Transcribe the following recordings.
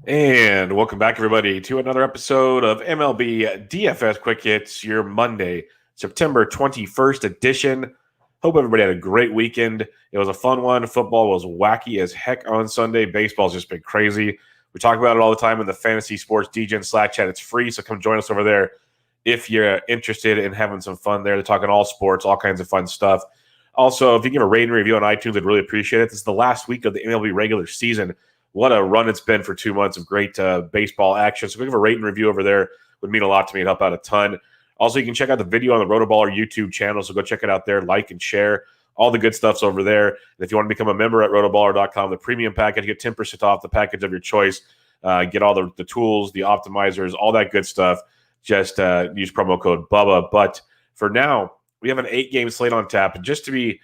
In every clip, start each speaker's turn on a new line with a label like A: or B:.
A: And welcome back, everybody, to another episode of MLB DFS Quick Hits, your Monday, September 21st edition. Hope everybody had a great weekend. It was a fun one. Football was wacky as heck on Sunday. Baseball's just been crazy. We talk about it all the time in the Fantasy Sports DGen Slack chat. It's free, so come join us over there if you're interested in having some fun there. They're talking all sports, all kinds of fun stuff. Also, if you give a rating review on iTunes, I'd really appreciate it. This is the last week of the MLB regular season. What a run it's been for 2 months of great baseball action. So if you give a rating review over there, would mean a lot to me. It'd help out a ton. Also, you can check out the video on the RotoBaller YouTube channel, so go check it out there. Like and share. All the good stuff's over there. And if you want to become a member at rotoballer.com, the premium package, get 10% off the package of your choice. Get all the tools, the optimizers, all that good stuff. Just use promo code BUBBA. But for now, we have an 8-game slate on tap. And just to be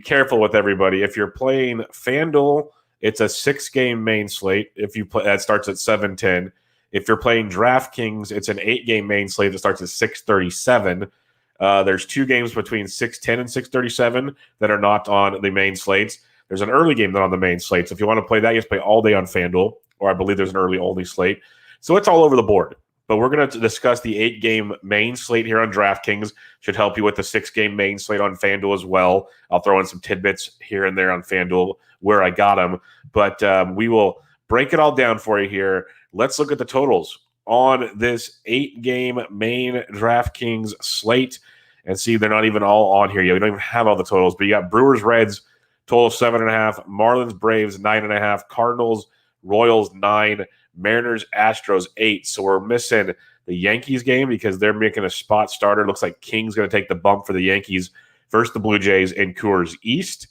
A: careful with everybody, if you're playing FanDuel, it's a 6-game main slate. If you play, that starts at 7:10. If you're playing DraftKings, it's an 8-game main slate that starts at 6:37. There's 2 games between 6:10 and 6:37 that are not on the main slates. There's an early game not on the main slate. So if you want to play that, you have to play all day on FanDuel, or I believe there's an early only slate. So it's all over the board. But we're going to discuss the 8-game main slate here on DraftKings. Should help you with the 6-game main slate on FanDuel as well. I'll throw in some tidbits here and there on FanDuel where I got them. But we will break it all down for you here. Let's look at the totals on this 8-game main DraftKings slate and see they're not even all on here yet. We don't even have all the totals. But you got Brewers, Reds, total of 7.5. Marlins, Braves, 9.5. Cardinals, Royals, 9. Mariners, Astros, 8. So we're missing the Yankees game because they're making a spot starter. Looks like King's going to take the bump for the Yankees versus the Blue Jays in Coors East.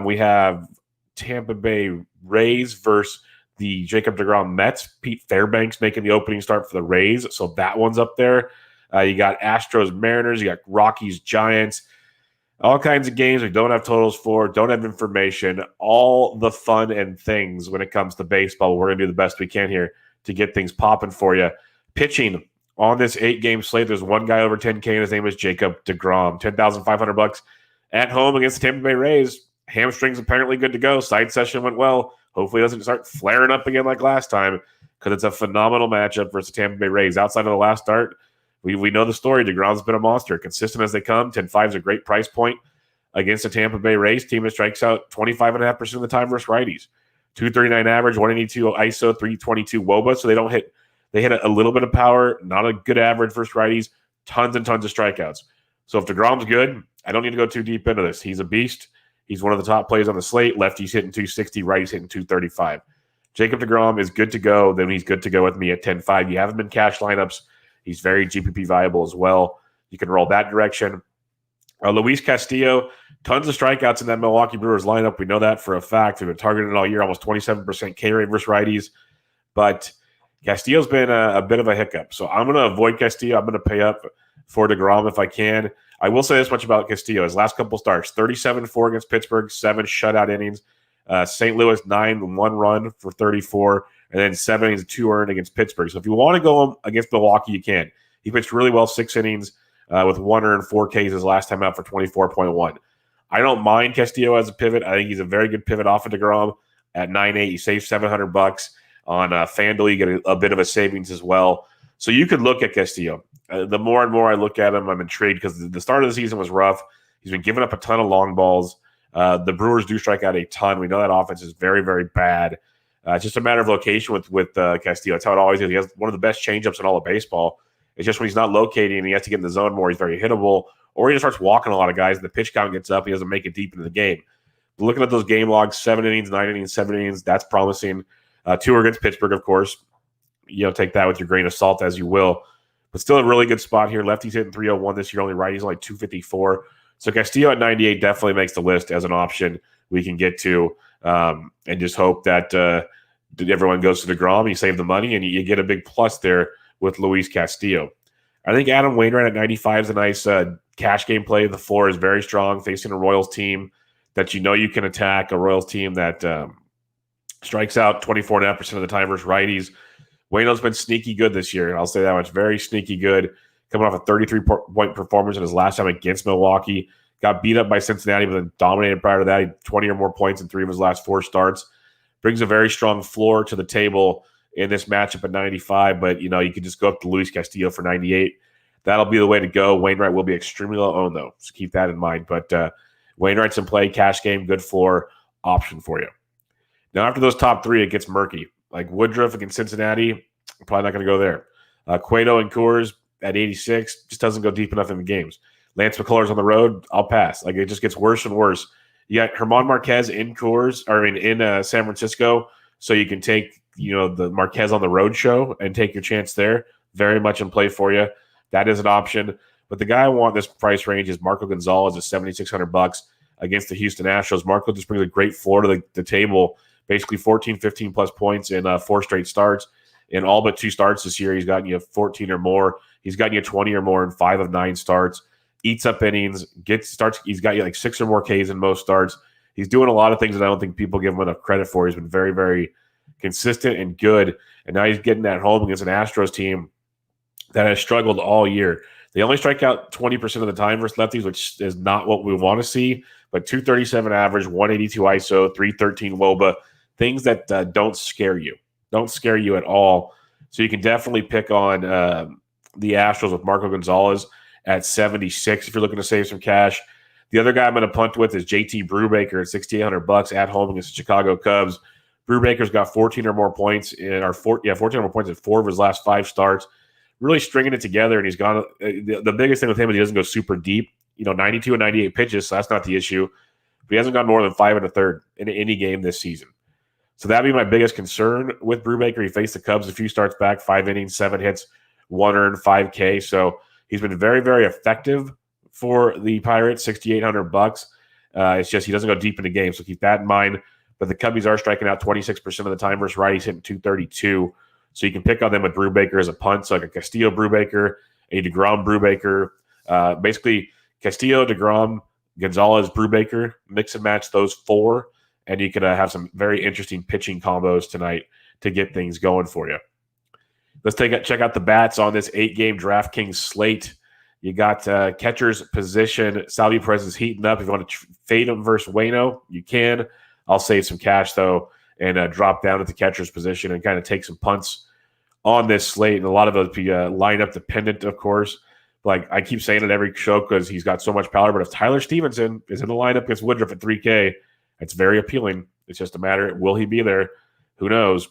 A: We have Tampa Bay Rays versus the Jacob DeGrom Mets. Pete Fairbanks making the opening start for the Rays. So that one's up there. You got Astros, Mariners. You got Rockies, Giants. All kinds of games we don't have totals for, don't have information, all the fun and things when it comes to baseball. We're going to do the best we can here to get things popping for you. Pitching on this 8-game slate, there's one guy over 10K, and his name is Jacob DeGrom. $10,500 at home against the Tampa Bay Rays. Hamstring's apparently good to go. Side session went well. Hopefully it doesn't start flaring up again like last time because it's a phenomenal matchup versus the Tampa Bay Rays. Outside of the last start, we know the story. DeGrom's been a monster. Consistent as they come. 10.5 is a great price point against the Tampa Bay Rays team that strikes out 25.5% of the time versus righties. 239 average, 182 ISO, 322 WOBA. So they hit a little bit of power, not a good average versus righties, tons and tons of strikeouts. So if DeGrom's good, I don't need to go too deep into this. He's a beast. He's one of the top plays on the slate. Lefty's hitting 260, righty's hitting 235. Jacob DeGrom is good to go. Then he's good to go with me at 10.5. You have him in cash lineups. He's very GPP viable as well. You can roll that direction. Luis Castillo, tons of strikeouts in that Milwaukee Brewers lineup. We know that for a fact. We've been targeting all year, almost 27% K rate versus righties. But Castillo's been a bit of a hiccup. So I'm going to avoid Castillo. I'm going to pay up for DeGrom if I can. I will say this much about Castillo. His last couple starts, 37-4 against Pittsburgh, 7 shutout innings. St. Louis, 9 1 run for 34. And then 7 innings, 2 earned against Pittsburgh. So if you want to go against Milwaukee, you can. He pitched really well, 6 innings with 1 earned, 4 Ks his last time out for 24.1. I don't mind Castillo as a pivot. I think he's a very good pivot off of DeGrom at 9.8. You save $700 on FanDuel. You get a bit of a savings as well. So you could look at Castillo. The more and more I look at him, I'm intrigued because the start of the season was rough. He's been giving up a ton of long balls. The Brewers do strike out a ton. We know that offense is very, very bad. It's just a matter of location with Castillo. That's how it always is. He has one of the best changeups in all of baseball. It's just when he's not locating and he has to get in the zone more, he's very hittable, or he just starts walking a lot of guys and the pitch count gets up. He doesn't make it deep into the game. But looking at those game logs, 7 innings, 9 innings, 7 innings, that's promising. 2 against Pittsburgh, of course. Take that with your grain of salt as you will. But still a really good spot here. Lefty's hitting 301 this year, only righty's only 254. So Castillo at 98 definitely makes the list as an option we can get to, and just hope that everyone goes to DeGrom. You save the money, and you get a big plus there with Luis Castillo. I think Adam Wainwright at 95 is a nice cash game play. The floor is very strong, facing a Royals team that you can attack, a Royals team that strikes out 24.5% of the time versus righties. Waino's been sneaky good this year, and I'll say that much. Very sneaky good, coming off a 33-point performance in his last time against Milwaukee. Got beat up by Cincinnati, but then dominated prior to that. He had 20 or more points in 3 of his last 4 starts. Brings a very strong floor to the table in this matchup at 95, but, you could just go up to Luis Castillo for 98. That'll be the way to go. Wainwright will be extremely low owned, though, so keep that in mind. But Wainwright's in play, cash game, good floor option for you. Now, after those top three, it gets murky. Like Woodruff against Cincinnati, I'm probably not going to go there. Cueto and Coors at 86 just doesn't go deep enough in the games. Lance McCullers on the road, I'll pass. Like, it just gets worse and worse. You got Herman Marquez in San Francisco, so you can take, the Marquez on the road show and take your chance there. Very much in play for you. That is an option. But the guy I want this price range is Marco Gonzales at $7,600 against the Houston Astros. Marco just brings a great floor to the table, basically 14, 15 plus points in 4 straight starts. In all but 2 starts this year, he's gotten you 14 or more. He's gotten you 20 or more in 5 of 9 starts. Eats up innings, gets starts. He's got you like 6 or more Ks in most starts. He's doing a lot of things that I don't think people give him enough credit for. He's been very, very consistent and good. And now he's getting at home against an Astros team that has struggled all year. They only strike out 20% of the time versus lefties, which is not what we want to see. But 237 average, 182 ISO, 313 WOBA, things that don't scare you. Don't scare you at all. So you can definitely pick on the Astros with Marco Gonzales at 76 if you're looking to save some cash. The other guy I'm going to punt with is JT Brubaker at $6,800 at home against the Chicago Cubs. Brubaker's got 14 or more points 14 or more points in 4 of his last 5 starts. Really stringing it together, and he's gone. The biggest thing with him is he doesn't go super deep. 92 and 98 pitches, so that's not the issue. But he hasn't gone more than 5 1/3 in any game this season. So that'd be my biggest concern with Brubaker. He faced the Cubs a few starts back, 5 innings, 7 hits, 1 earned, 5 K. So he's been very, very effective for the Pirates, $6,800. It's just he doesn't go deep into games, so keep that in mind. But the Cubbies are striking out 26% of the time versus righties, hitting 232. So you can pick on them with Brubaker as a punt, so like a Castillo Brubaker, a DeGrom Brubaker. Basically, Castillo, DeGrom, Gonzales, Brubaker, mix and match those 4, and you can have some very interesting pitching combos tonight to get things going for you. Let's check out the bats on this 8-game DraftKings slate. You got catcher's position. Salvi Perez is heating up. If you want to fade him versus Waino, you can. I'll save some cash, though, and drop down at the catcher's position and kind of take some punts on this slate. And a lot of those be lineup dependent, of course. Like I keep saying it every show because he's got so much power. But if Tyler Stevenson is in the lineup against Woodruff at 3K, it's very appealing. It's just a matter, will he be there? Who knows?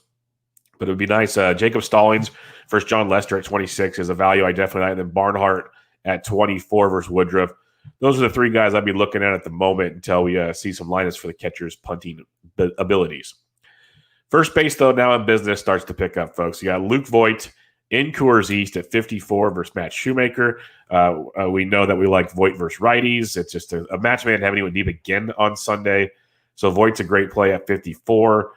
A: But it would be nice. Jacob Stallings versus John Lester at 26 is a value I definitely like. And then Barnhart at 24 versus Woodruff. Those are the 3 guys I'd be looking at the moment until we see some lineups for the catcher's punting abilities. First base, though, now in business starts to pick up, folks. You got Luke Voit in Coors East at 54 versus Matt Shoemaker. We know that we like Voit versus righties. It's just a match we didn't have anyone deep again on Sunday. So Voigt's a great play at 54.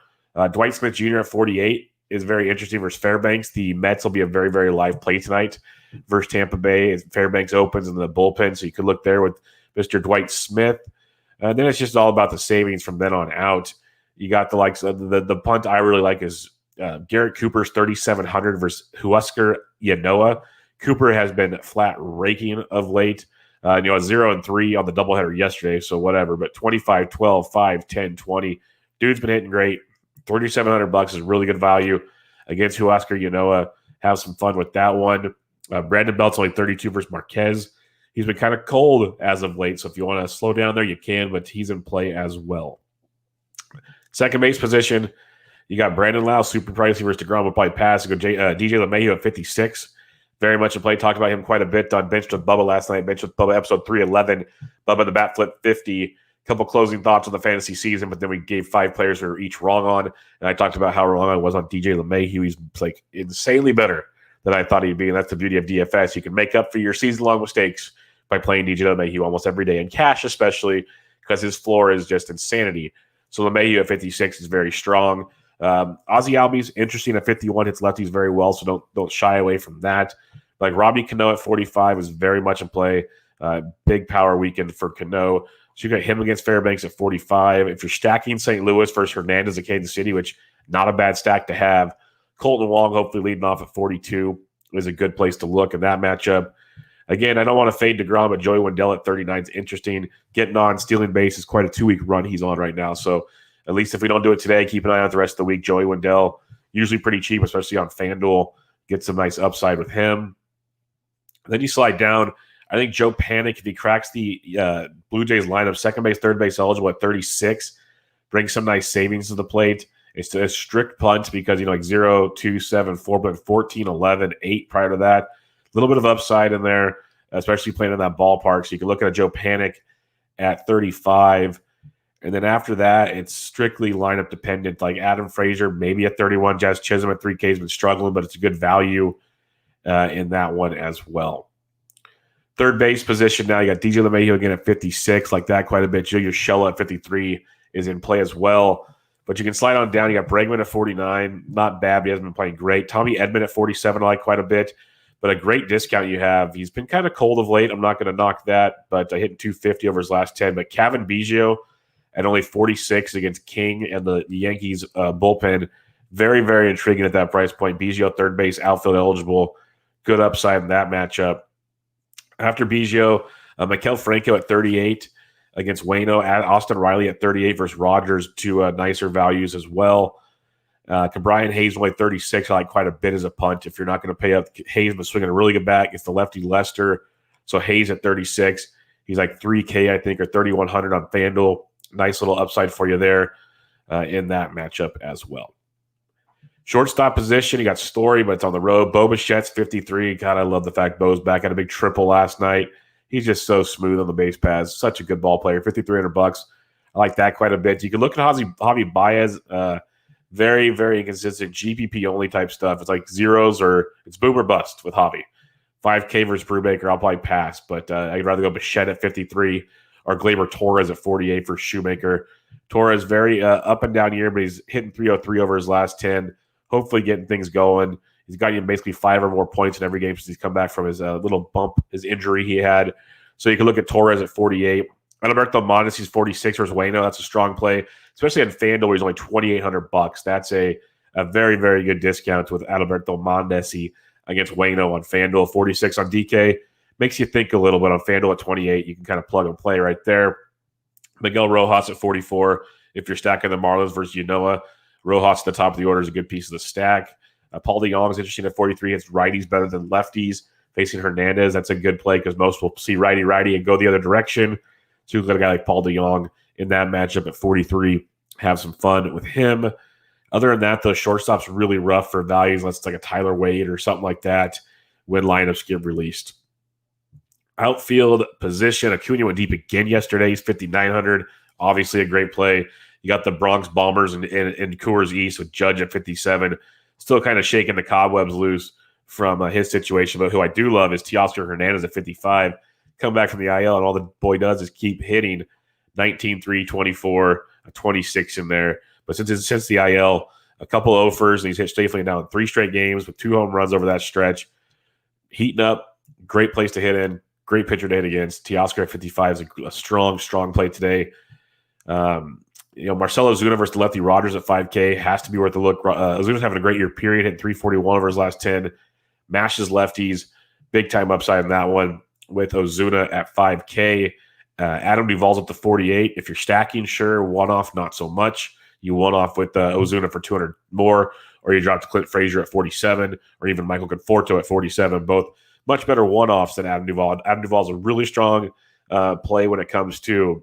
A: Dwight Smith Jr. at 48 is very interesting versus Fairbanks. The Mets will be a very, very live play tonight versus Tampa Bay as Fairbanks opens in the bullpen. So you could look there with Mr. Dwight Smith. Then it's just all about the savings from then on out. You got the likes of the punt I really like is Garrett Cooper's 3,700 versus Huascar Yanoa. Cooper has been flat raking of late. 0-3 on the doubleheader yesterday, so whatever. But 25, 12, 5, 10, 20. Dude's been hitting great. $3,700 is really good value against Huascar Yanoa. Have some fun with that one. Brandon Belt's only 32 versus Marquez. He's been kind of cold as of late, so if you want to slow down there, you can, but he's in play as well. Second base position, you got Brandon Lau, super pricey versus DeGrom. Will probably pass. You go DJ LeMahieu at 56. Very much in play. Talked about him quite a bit on Benched with Bubba last night. Benched with Bubba episode 311. Bubba the bat flip 50. Couple closing thoughts on the fantasy season, but then we gave 5 players we were each wrong on. And I talked about how wrong I was on DJ LeMahieu. He's like insanely better than I thought he'd be. And that's the beauty of DFS. You can make up for your season-long mistakes by playing DJ LeMahieu almost every day, in cash especially, because his floor is just insanity. So LeMahieu at 56 is very strong. Ozzie Albies, interesting at 51, hits lefties very well, so don't shy away from that. Like Robbie Cano at 45 is very much in play. Big power weekend for Cano. So you got him against Fairbanks at 45. If you're stacking St. Louis versus Hernandez at Kansas City, which not a bad stack to have, Colton Wong hopefully leading off at 42 is a good place to look in that matchup. Again, I don't want to fade DeGrom, but Joey Wendell at 39 is interesting. Getting on, stealing base is quite a 2-week run he's on right now. So at least if we don't do it today, keep an eye on the rest of the week. Joey Wendell, usually pretty cheap, especially on FanDuel. Get some nice upside with him. Then you slide down. I think Joe Panic, if he cracks the Blue Jays lineup, second base, third base eligible at 36, brings some nice savings to the plate. It's a strict punt because, like 0, 2, 7, 4, 14, 11, 8 prior to that. A little bit of upside in there, especially playing in that ballpark. So you can look at a Joe Panic at 35. And then after that, it's strictly lineup dependent. Like Adam Frazier, maybe at 31. Jazz Chisholm at 3K has been struggling, but it's a good value in that one as well. Third base position now, you got DJ LeMahieu again at 56, like that quite a bit. Joe Urshela at 53 is in play as well. But you can slide on down. You got Bregman at 49. Not bad, but he hasn't been playing great. Tommy Edman at 47, I like quite a bit. But a great discount you have. He's been kind of cold of late. I'm not going to knock that, but I hit 250 over his last 10. But Kevin Biggio at only 46 against King and the Yankees bullpen. Very, very intriguing at that price point. Biggio, third base, outfield eligible. Good upside in that matchup. After Biggio, Maikel Franco at 38 against Waino. Austin Riley at 38 versus Rogers, two nicer values as well. Brian Hayes only 36. I like quite a bit as a punt. If you're not going to pay up, Hayes was swinging a really good bat against the lefty Lester. So Hayes at 36. He's like 3K, I think, or 3,100 on FanDuel. Nice little upside for you there in that matchup as well. Shortstop position, you got Story, but it's on the road. Bo Bichette's 53. God, I love the fact Bo's back. Had a big triple last night. He's just so smooth on the base paths. Such a good ball player. $5,300. I like that quite a bit. You can look at Javi Baez. Very, very inconsistent. GPP only type stuff. It's like zeros or it's boom or bust with Javi. 5K versus Brubaker, I'll probably pass, but I'd rather go Bichette at 53 or Gleyber Torres at 48 for Shoemaker. Torres, very up and down year, but he's hitting 303 over his last 10. Hopefully getting things going. He's got you basically 5 or more points in every game since he's come back from his little bump, his injury he had. So you can look at Torres at 48. Alberto Mondesi's 46 versus Waino. That's a strong play, especially on FanDuel where he's only $2,800. That's a very, very good discount with Alberto Mondesi against Waino on FanDuel. 46 on DK. Makes you think a little bit on FanDuel at 28. You can kind of plug and play right there. Miguel Rojas at 44. If you're stacking the Marlins versus Ynoa, Rojas at the top of the order is a good piece of the stack. Paul DeJong is interesting at 43. It's righties better than lefties. Facing Hernandez, that's a good play because most will see righty and go the other direction. So you've got a guy like Paul DeJong in that matchup at 43. Have some fun with him. Other than that, the shortstop's really rough for values. Let's like a Tyler Wade or something like that when lineups get released. Outfield position, Acuna went deep again yesterday. He's 5,900. Obviously a great play. You got the Bronx Bombers in Coors East with Judge at 57. Still kind of shaking the cobwebs loose from his situation. But who I do love is Teoscar Hernandez at 55. Come back from the IL, and all the boy does is keep hitting 19, 3, 24, 26 in there. But since the IL, a couple of offers, and he's hit safely now in 3 straight games with 2 home runs over that stretch. Heating up, great place to hit in. Great pitcher to hit against. Teoscar at 55 is a strong, strong play today. Marcell Ozuna versus lefty Rogers at 5K has to be worth a look. Ozuna's having a great year, period. Hitting 341 over his last 10. Mashes lefties. Big time upside in that one with Ozuna at 5K. Adam Duvall's up to 48. If you're stacking, sure. One-off, not so much. You one-off with Ozuna for 200 more, or you drop to Clint Frazier at 47, or even Michael Conforto at 47. Both much better one-offs than Adam Duvall. Adam Duvall's a really strong play when it comes to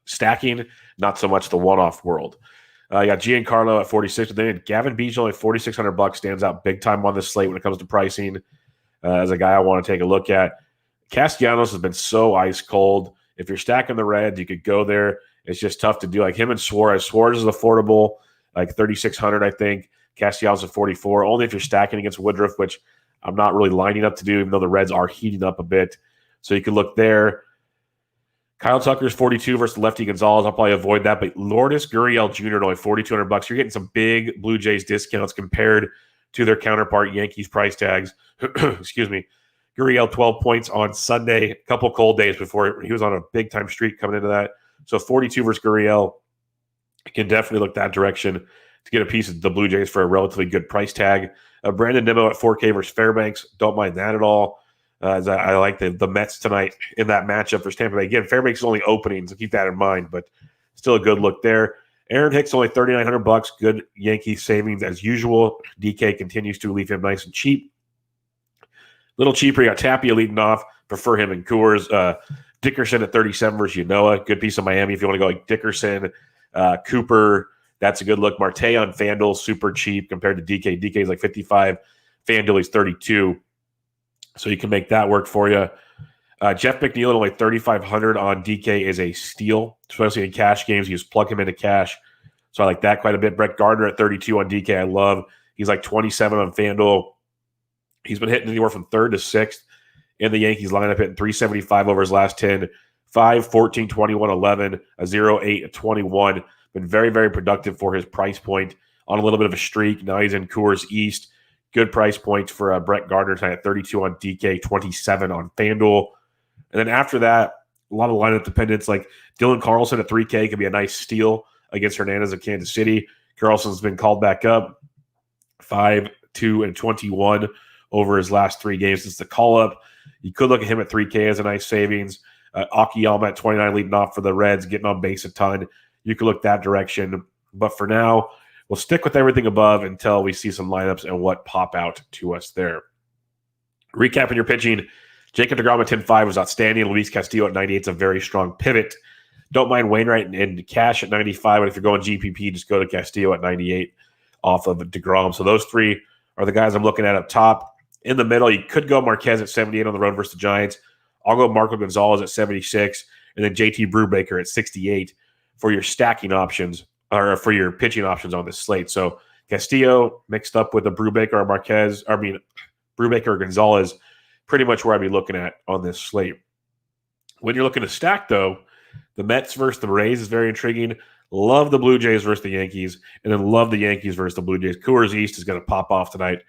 A: stacking, not so much the one-off world. You got Giancarlo at 46, but then Gavin Biggio only $4,600 stands out big time on this slate when it comes to pricing. As a guy I want to take a look at. Castellanos has been so ice cold. If you're stacking the Reds, you could go there. It's just tough to do. Like him and Suarez. Suarez is affordable, like 3,600, I think. Castellanos at 44. Only if you're stacking against Woodruff, which I'm not really lining up to do, even though the Reds are heating up a bit. So you could look there. Kyle Tucker's 42 versus lefty Gonzales. I'll probably avoid that. But Lourdes Gurriel Jr. at only $4,200. You're getting some big Blue Jays discounts compared to their counterpart Yankees price tags. Excuse me. Gurriel 12 points on Sunday. A couple cold days before he was on a big-time streak coming into that. So 42 versus Gurriel. You can definitely look that direction to get a piece of the Blue Jays for a relatively good price tag. Brandon Nimmo at 4K versus Fairbanks. Don't mind that at all. As I like the Mets tonight in that matchup for Tampa Bay. Again, Fairbanks is only opening, so keep that in mind, but still a good look there. Aaron Hicks only $3,900. Good Yankee savings as usual. DK continues to leave him nice and cheap. Little cheaper, you got Tapia leading off. Prefer him in Coors. Dickerson at 37 versus Yanoa. Good piece of Miami if you want to go like Dickerson, Cooper. That's a good look. Marte on FanDuel, super cheap compared to DK. DK is like 55. FanDuel is 32. So you can make that work for you. Jeff McNeil at only 3,500 on DK is a steal, especially in cash games. You just plug him into cash. So I like that quite a bit. Brett Gardner at 32 on DK, I love. He's like 27 on FanDuel. He's been hitting anywhere from 3rd to 6th in the Yankees lineup, hitting 375 over his last 10, 5, 14, 21, 11, a 0, 8, a 21. Been very, very productive for his price point on a little bit of a streak. Now he's in Coors East. Good price points for Brett Gardner tonight at 32 on DK, 27 on FanDuel. And then after that, a lot of lineup dependence, like Dylan Carlson at 3K could be a nice steal against Hernandez of Kansas City. Carlson's been called back up 5, 2, and 21 over his last 3 games since the call-up. You could look at him at 3K as a nice savings. Akiyama at 29 leading off for the Reds, getting on base a ton. You could look that direction. But for now, we'll stick with everything above until we see some lineups and what pop out to us there. Recapping your pitching, Jacob DeGrom at 10.5 was outstanding. Luis Castillo at 98 is a very strong pivot. Don't mind Wainwright and Cash at 95, but if you're going GPP, just go to Castillo at 98 off of DeGrom. So those 3 are the guys I'm looking at up top. In the middle, you could go Marquez at 78 on the road versus the Giants. I'll go Marco Gonzales at 76, and then JT Brubaker at 68 for your stacking options, or for your pitching options on this slate. So Castillo mixed up with a Brubaker or Brubaker or Gonzales, pretty much where I'd be looking at on this slate. When you're looking to stack, though, the Mets versus the Rays is very intriguing. Love the Blue Jays versus the Yankees, and then love the Yankees versus the Blue Jays. Coors East is going to pop off tonight,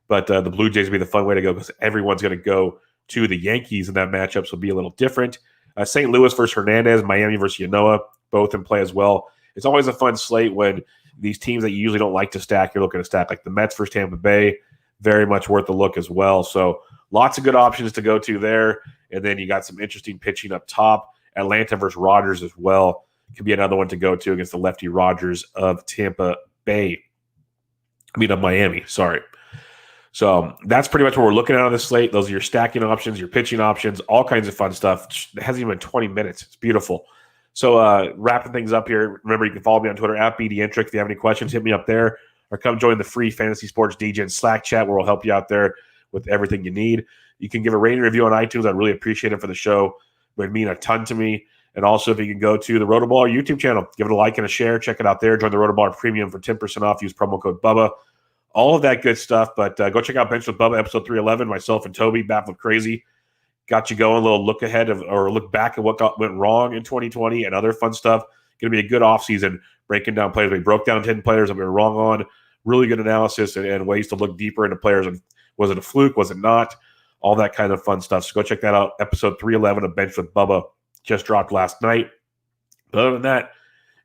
A: but the Blue Jays will be the fun way to go because everyone's going to go to the Yankees, and that matchups will be a little different. St. Louis versus Hernandez, Miami versus Yanoa, both in play as well. It's always a fun slate when these teams that you usually don't like to stack, you're looking to stack, like the Mets versus Tampa Bay, very much worth a look as well. So lots of good options to go to there, and then you got some interesting pitching up top. Atlanta versus Rogers as well could be another one to go to against the lefty Rogers of Miami, sorry. So that's pretty much what we're looking at on this slate. Those are your stacking options, your pitching options, all kinds of fun stuff. It hasn't even been 20 minutes. It's beautiful. So wrapping things up here, remember you can follow me on Twitter at BDentric. If you have any questions, hit me up there or come join the free Fantasy Sports DGen Slack chat where we'll help you out there with everything you need. You can give a rating review on iTunes. I'd really appreciate it for the show. It would mean a ton to me. And also, if you can go to the RotoBaller YouTube channel, give it a like and a share. Check it out there. Join the RotoBaller Premium for 10% off. Use promo code Bubba. All of that good stuff. But go check out Bench with Bubba, episode 311. Myself and Toby, Baffled Crazy, got you going. A little look ahead or look back at what went wrong in 2020 and other fun stuff. Going to be a good offseason breaking down players. We broke down 10 players that we were wrong on. Really good analysis and ways to look deeper into players. And was it a fluke? Was it not? All that kind of fun stuff. So go check that out. Episode 311 of Bench with Bubba just dropped last night. But other than that,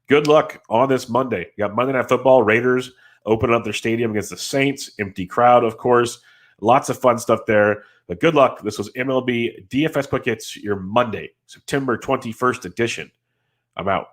A: good luck on this Monday. You got Monday Night Football. Raiders opening up their stadium against the Saints. Empty crowd, of course. Lots of fun stuff there. But good luck. This was MLB DFS Quick Hits, your Monday, September 21st edition. I'm out.